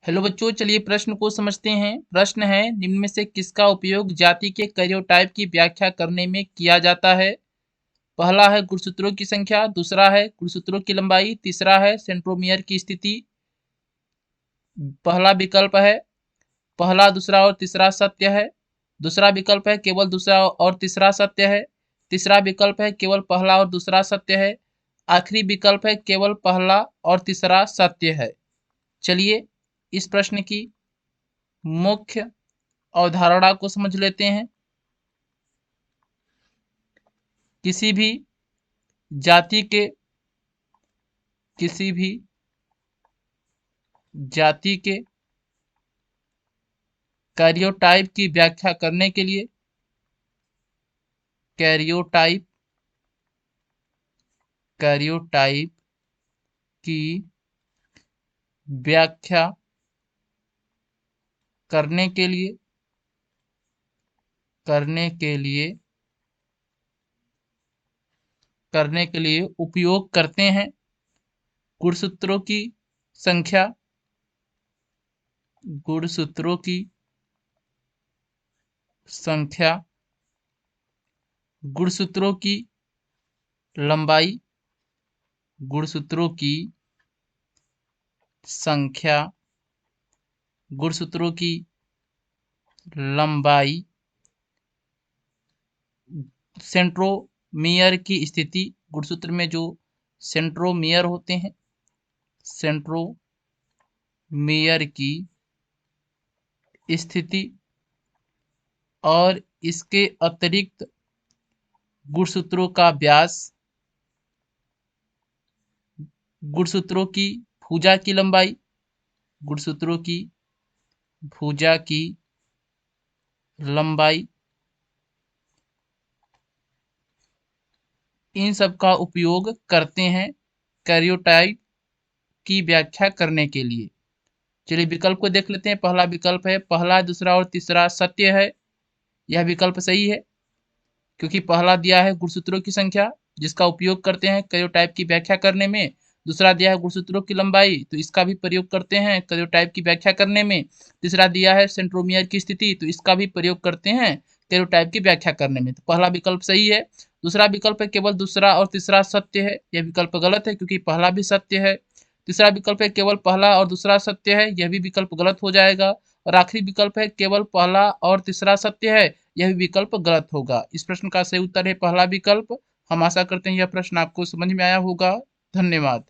Hello बच्चों, चलिए प्रश्न को समझते हैं। प्रश्न है, निम्न में से किसका उपयोग जाति के कैरियोटाइप की व्याख्या करने में किया जाता है? पहला है गुणसूत्रों की संख्या, दूसरा है गुणसूत्रों की लंबाई, तीसरा है सेंट्रोमियर की स्थिति। पहला विकल्प है पहला, दूसरा और तीसरा सत्य है। दूसरा विकल्प है केवल दूसरा और तीसरा सत्य है। तीसरा विकल्प है केवल पहला और दूसरा सत्य है। आखिरी विकल्प है केवल पहला और तीसरा सत्य है। चलिए इस प्रश्न की मुख्य अवधारणा को समझ लेते हैं। किसी भी जाति के किसी भी जाति के कैरियोटाइप की व्याख्या करने के लिए कैरियोटाइप कैरियोटाइप की व्याख्या करने के लिए करने के लिए करने के लिए उपयोग करते हैं गुणसूत्रों की संख्या, गुणसूत्रों की संख्या, गुणसूत्रों की लंबाई, गुणसूत्रों की संख्या, गुणसूत्रों की लंबाई, सेंट्रोमियर की स्थिति, गुणसूत्र में जो सेंट्रोमियर होते हैं, सेंट्रोमियर की स्थिति, और इसके अतिरिक्त गुणसूत्रों का व्यास, गुणसूत्रों की भुजा की लंबाई, गुणसूत्रों की भुजा की लंबाई, इन सब का उपयोग करते हैं कैरियोटाइप की व्याख्या करने के लिए। चलिए विकल्प को देख लेते हैं। पहला विकल्प है पहला, दूसरा और तीसरा सत्य है। यह विकल्प सही है क्योंकि पहला दिया है गुणसूत्रों की संख्या जिसका उपयोग करते हैं कैरियोटाइप की व्याख्या करने में। दूसरा दिया है गुणसूत्रों की लंबाई, तो इसका भी प्रयोग करते हैं कैरियोटाइप की व्याख्या करने में। तीसरा दिया है सेंट्रोमियर की स्थिति, तो इसका भी प्रयोग करते हैं कैरियोटाइप की व्याख्या करने में। तो पहला विकल्प सही है। दूसरा विकल्प है केवल दूसरा और तीसरा सत्य है। यह विकल्प गलत है क्योंकि पहला भी सत्य है। तीसरा विकल्प है केवल पहला और दूसरा सत्य है। यह भी विकल्प गलत हो जाएगा। और आखिरी विकल्प है केवल पहला और तीसरा सत्य है। यह विकल्प गलत होगा। इस प्रश्न का सही उत्तर है पहला विकल्प। हम आशा करते हैं यह प्रश्न आपको समझ में आया होगा। धन्यवाद।